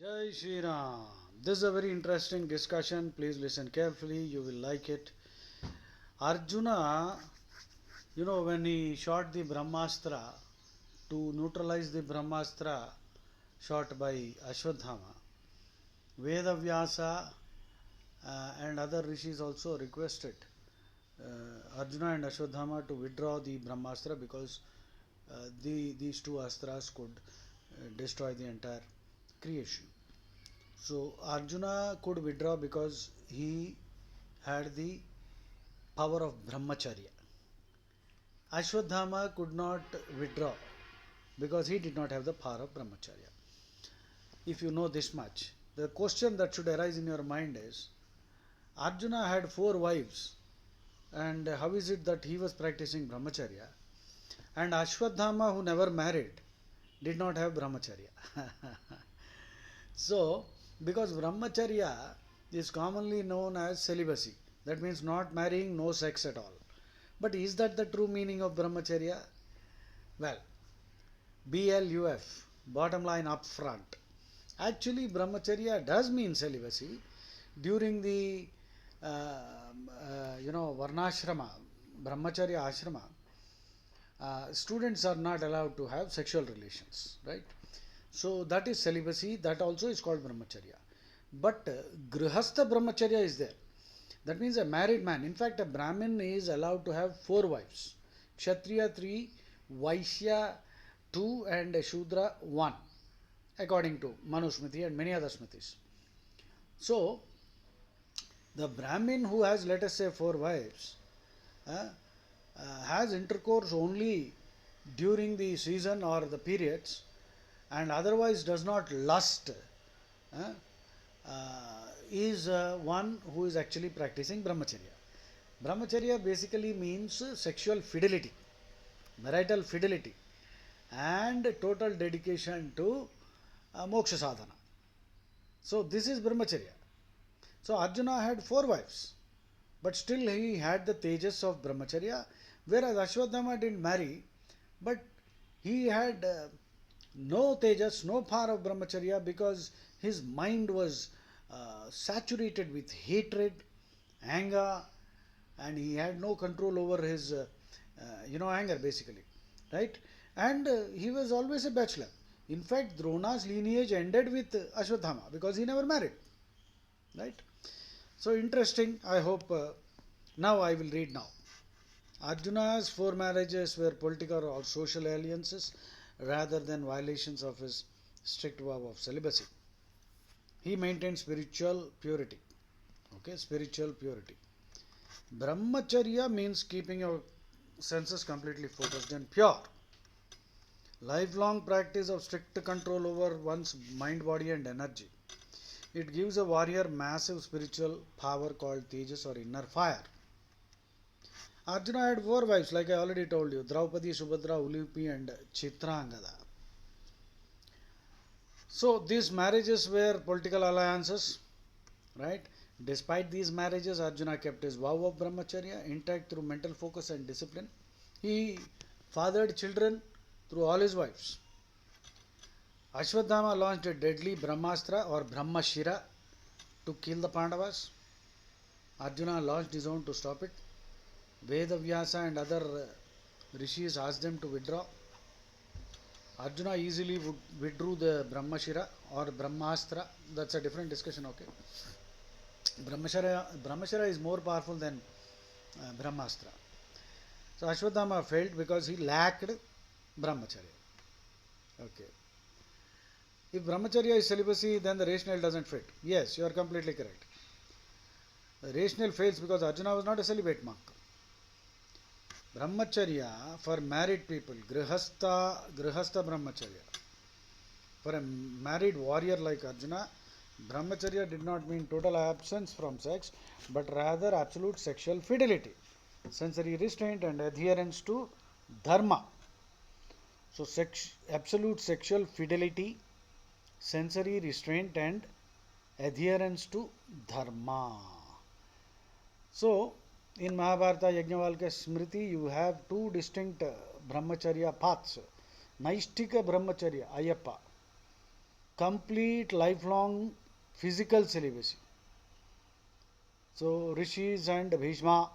Jai Shri Ram. This is a very interesting discussion. Please listen carefully. You will like it. Arjuna, when he shot the Brahmastra to neutralize the Brahmastra shot by Ashwadhama, Vedavyasa and other rishis also requested Arjuna and Ashwadhama to withdraw the Brahmastra because these two astras could destroy the entire creation. So Arjuna could withdraw because he had the power of brahmacharya. Ashwadhama could not withdraw because he did not have the power of brahmacharya. If you know this much, the question that should arise in your mind is Arjuna had 4 wives, and how is it that he was practicing brahmacharya? And Ashwadhama, who never married, did not have brahmacharya. So, because brahmacharya is commonly known as celibacy, that means not marrying, no sex at all. But is that the true meaning of brahmacharya? Well, BLUF, bottom line up front. Actually, brahmacharya does mean celibacy. During the varnashrama, brahmacharya ashrama, students are not allowed to have sexual relations, right? So that is celibacy. That also is called brahmacharya. But grihastha brahmacharya is there. That means a married man. In fact, a Brahmin is allowed to have 4 wives. Kshatriya 3, Vaishya 2 and Shudra 1, according to Manusmriti and many other Smritis. So, the Brahmin who has, let us say, 4 wives, has intercourse only during the season or the periods, and otherwise does not lust, is one who is actually practicing brahmacharya. Brahmacharya basically means sexual fidelity, marital fidelity, and total dedication to moksha sadhana. So this is brahmacharya. So Arjuna had 4 wives, but still he had the tejas of brahmacharya, whereas Ashwadhama didn't marry, but he had no tejas, no power of brahmacharya, because his mind was saturated with hatred, anger, and he had no control over his anger basically, right? And he was always a bachelor. In fact, Drona's lineage ended with Ashwadhama because he never married, right? So interesting. I hope now I will read now. Arjuna's 4 marriages were political or social alliances rather than violations of his strict vow of celibacy. He maintained spiritual purity. Okay, spiritual purity. Brahmacharya means keeping your senses completely focused and pure. Lifelong practice of strict control over one's mind, body, and energy. It gives a warrior massive spiritual power called tejas or inner fire. Arjuna had 4 wives, like I already told you: Draupadi, Subhadra, Ulipi, and Chitrangada. So these marriages were political alliances, right? Despite these marriages, Arjuna kept his vow of brahmacharya intact through mental focus and discipline. He fathered children through all his wives. Ashwadhama launched a deadly brahmastra or brahmashira to kill the Pandavas. Arjuna launched his own to stop it. Vedavyasa and other rishis asked them to withdraw. Arjuna easily withdrew the brahmashira or brahmastra. That's a different discussion, okay? Brahmashira is more powerful than brahmastra. So Ashwadhama failed because he lacked brahmacharya. Okay. If brahmacharya is celibacy, then the rationale doesn't fit. Yes, you are completely correct. The rationale fails because Arjuna was not a celibate monk. Brahmacharya for married people, grihastha brahmacharya. For a married warrior like Arjuna, brahmacharya did not mean total absence from sex, but rather absolute sexual fidelity, sensory restraint, and adherence to dharma. So, absolute sexual fidelity, sensory restraint, and adherence to dharma. So, in Mahabharata Yajnavalkya Smriti, you have 2 distinct brahmacharya paths. Naishtika brahmacharya, Ayappa, complete lifelong physical celibacy. So rishis and bhishma,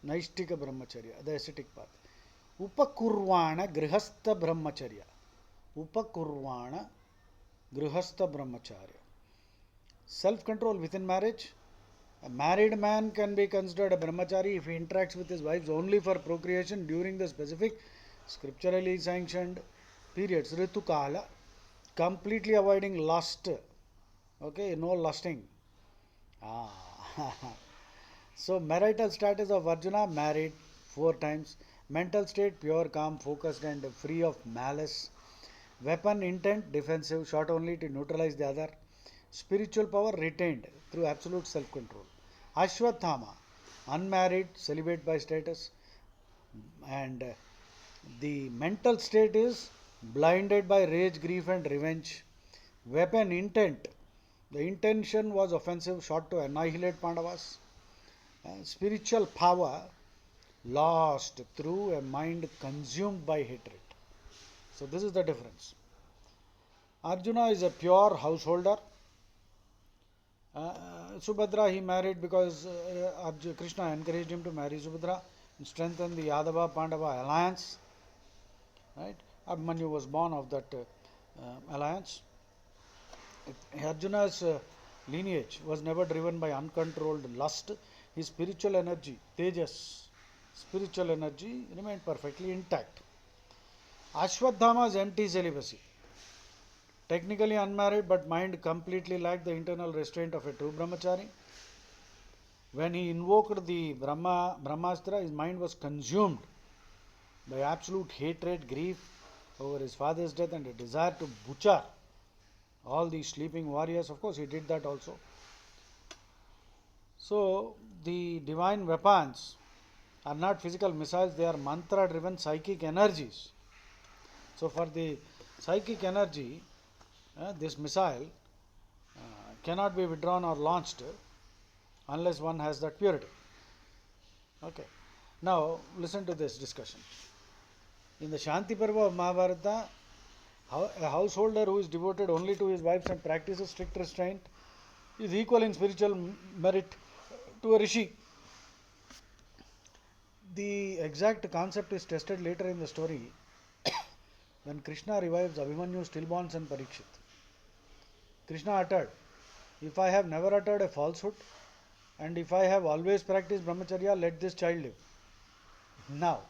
naishtika brahmacharya, the ascetic path. Upakurvana grihastha brahmacharya. Upakurvana grihastha brahmacharya. Self control within marriage. A married man can be considered a brahmachari if he interacts with his wives only for procreation during the specific scripturally sanctioned periods, ritu kala, completely avoiding lust. Okay, no lusting. Ah. So marital status of Arjuna, married 4 times. Mental state, pure, calm, focused and free of malice. Weapon intent, defensive, shot only to neutralize the other. Spiritual power retained through absolute self-control. Ashwathama, unmarried, celibate by status. And the mental state is blinded by rage, grief and revenge. Weapon intent, the intention was offensive, shot to annihilate Pandavas. Spiritual power lost through a mind consumed by hatred. So this is the difference. Arjuna is a pure householder. Subhadra he married because Krishna encouraged him to marry Subhadra and strengthen the Yadava Pandava alliance. Right? Abhimanyu was born of that alliance. Arjuna's lineage was never driven by uncontrolled lust. His spiritual energy, Tejas, spiritual energy remained perfectly intact. Ashwadhama's empty celibacy. Technically unmarried, but mind completely lacked the internal restraint of a true brahmachari. When he invoked the Brahmastra, his mind was consumed by absolute hatred, grief over his father's death, and a desire to butcher all these sleeping warriors. Of course, he did that also. So, the divine weapons are not physical missiles, they are mantra driven psychic energies. So, for the psychic energy, this missile cannot be withdrawn or launched unless one has that purity. Okay. Now, listen to this discussion. In the Shanti Parva of Mahabharata, a householder who is devoted only to his wives and practices strict restraint is equal in spiritual merit to a rishi. The exact concept is tested later in the story when Krishna revives Abhimanyu, stillborn son Parikshit. Krishna uttered, "If I have never uttered a falsehood and if I have always practiced brahmacharya, let this child live." Now,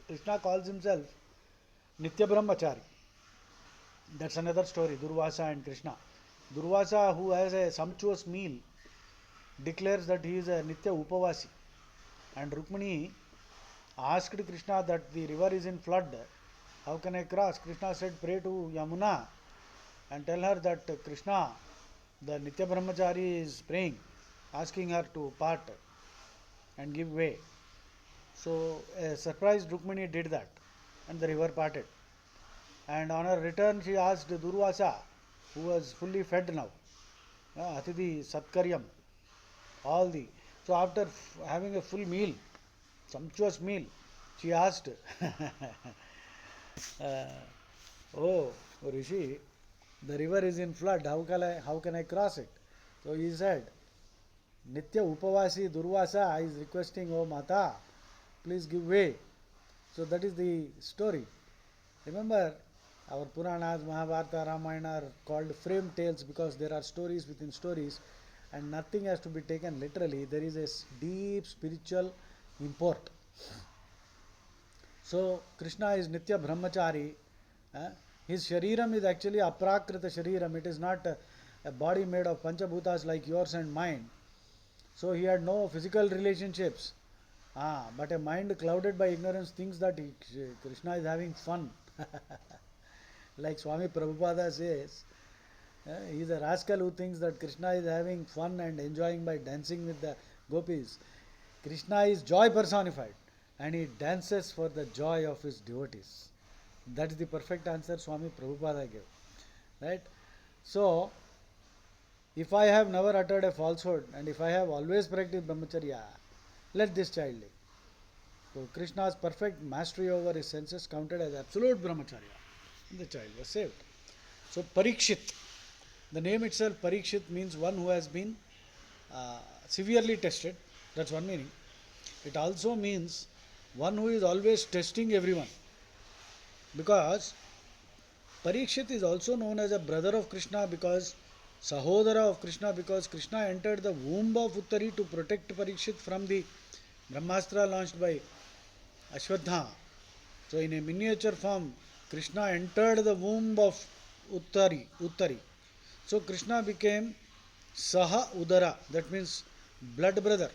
Krishna calls himself Nitya Brahmachari. That's another story, Durvasa and Krishna. Durvasa, who has a sumptuous meal, declares that he is a Nitya Upavasi. And Rukmini asked Krishna that the river is in flood. How can I cross? Krishna said, pray to Yamuna and tell her that Krishna, the Nitya Brahmachari, is praying, asking her to part and give way. So a surprised Rukmini did that and the river parted. And on her return she asked Durvasa, who was fully fed now, Atidhi Satkaryam, all the. So after having a full meal, sumptuous meal, she asked, "Oh, Rishi, the river is in flood. How can I cross it?" So he said, "Nitya Upavasi Durvasa is requesting, oh Mata, please give way." So that is the story. Remember, our Puranas, Mahabharata, Ramayana are called frame tales because there are stories within stories and nothing has to be taken literally. There is a deep spiritual import. So, Krishna is Nitya Brahmachari. His shariram is actually aprakrita shariram. It is not a body made of panchabhutas like yours and mine. So, he had no physical relationships. But a mind clouded by ignorance thinks that Krishna is having fun. Like Swami Prabhupada says, he is a rascal who thinks that Krishna is having fun and enjoying by dancing with the gopis. Krishna is joy personified and he dances for the joy of his devotees. That is the perfect answer Swami Prabhupada gave. Right? So, if I have never uttered a falsehood and if I have always practiced brahmacharya, let this child live. So, Krishna's perfect mastery over his senses counted as absolute brahmacharya. And the child was saved. So, Parikshit The name itself, Parikshit, means one who has been severely tested. That's one meaning. It also means one who is always testing everyone. Because Parikshit is also known as a brother of Krishna, because Sahodara of Krishna, because Krishna entered the womb of Uttari to protect Parikshit from the Brahmastra launched by Ashwadhama. So in a miniature form, Krishna entered the womb of Uttari. So Krishna became Saha Udara, that means blood brother.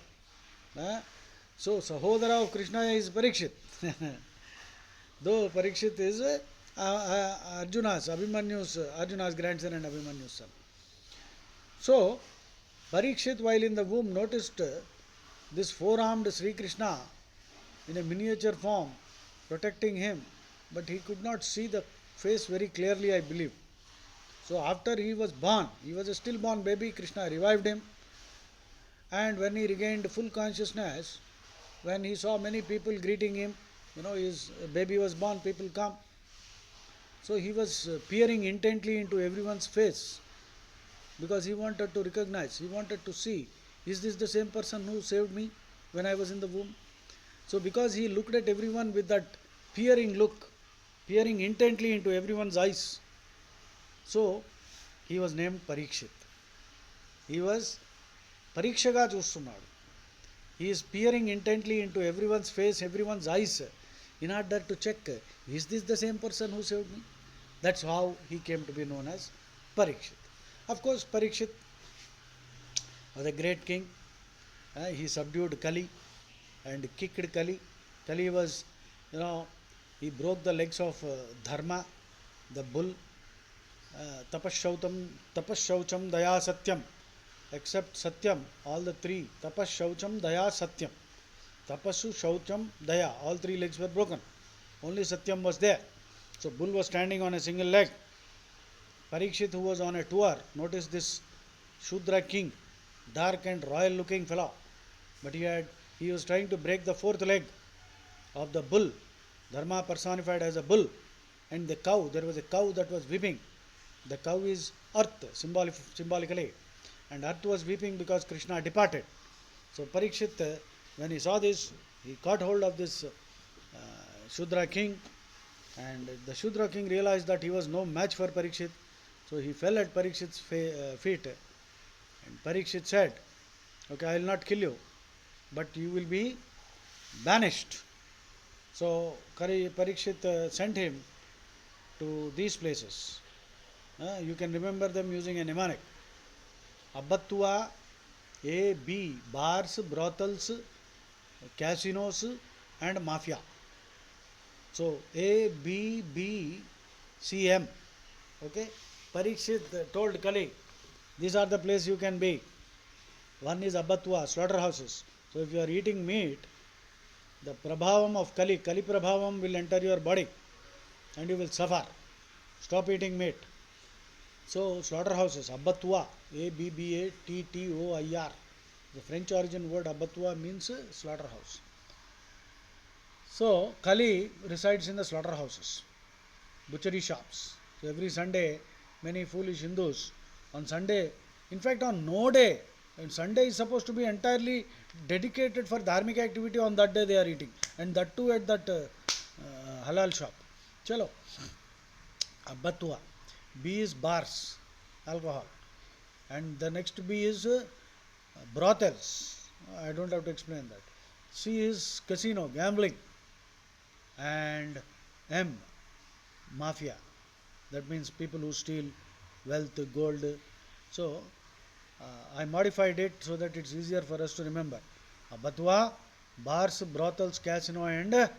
So Sahodara of Krishna is Parikshit. Though Parikshit is Arjuna's grandson and Abhimanyu's son. So Parikshit, while in the womb, noticed this four-armed Sri Krishna in a miniature form protecting him, but he could not see the face very clearly, I believe. So after he was born, he was a stillborn baby, Krishna revived him, and when he regained full consciousness, when he saw many people greeting him, his baby was born, people come. So he was peering intently into everyone's face, because he wanted to recognize, he wanted to see, is this the same person who saved me when I was in the womb? So because he looked at everyone with that peering look, peering intently into everyone's eyes, so he was named Parikshit. He was Parikshaga Chustunnadu. He is peering intently into everyone's face, everyone's eyes, in order to check, is this the same person who saved me? That's how he came to be known as Parikshit. Of course, Parikshit was a great king. He subdued Kali and kicked Kali. Kali was, he broke the legs of Dharma, the bull. Tapashaucham Daya Satyam. Except Satyam, all the three. Tapashaucham Daya Satyam. Tapasu, Shaucham, Daya. All three legs were broken. Only Satyam was there. So bull was standing on a single leg. Parikshit, who was on a tour, noticed this Shudra king, dark and royal looking fellow. But he was trying to break the fourth leg of the bull. Dharma personified as a bull. And the cow, there was a cow that was weeping. The cow is earth, symbolically. And earth was weeping because Krishna departed. So Parikshit, when he saw this, he caught hold of this Shudra king. And the Shudra king realized that he was no match for Parikshit. So he fell at Parikshit's feet. And Parikshit said, okay, I will not kill you, but you will be banished. So Parikshit sent him to these places. You can remember them using a mnemonic. Abbatua, A, B, bars, brothels, casinos and mafia. So A, B, B, C, M. Okay. Parikshit told Kali, these are the places you can be. One is Abbatua, slaughterhouses. So if you are eating meat, the prabhavam of Kali prabhavam will enter your body and you will suffer. Stop eating meat. So slaughterhouses, Abbatua, Abbattoir. The French origin word Abbatua means slaughterhouse. So Kali resides in the slaughterhouses, butchery shops. So every Sunday, many foolish Hindus on Sunday, in fact on no day, and Sunday is supposed to be entirely dedicated for dharmic activity, on that day they are eating, and that too at that halal shop. Chalo. Abbatua. B is bars, alcohol, and the next B is brothels. I don't have to explain that. C is casino, gambling, and M, mafia. That means people who steal wealth, gold. So I modified it so that it's easier for us to remember. Abbatua, bars, brothels, casino and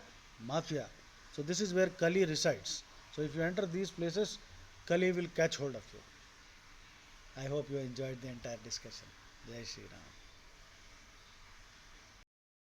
mafia. So this is where Kali resides. So if you enter these places, Kali will catch hold of you. I hope you enjoyed the entire discussion. Jai Shri Ram.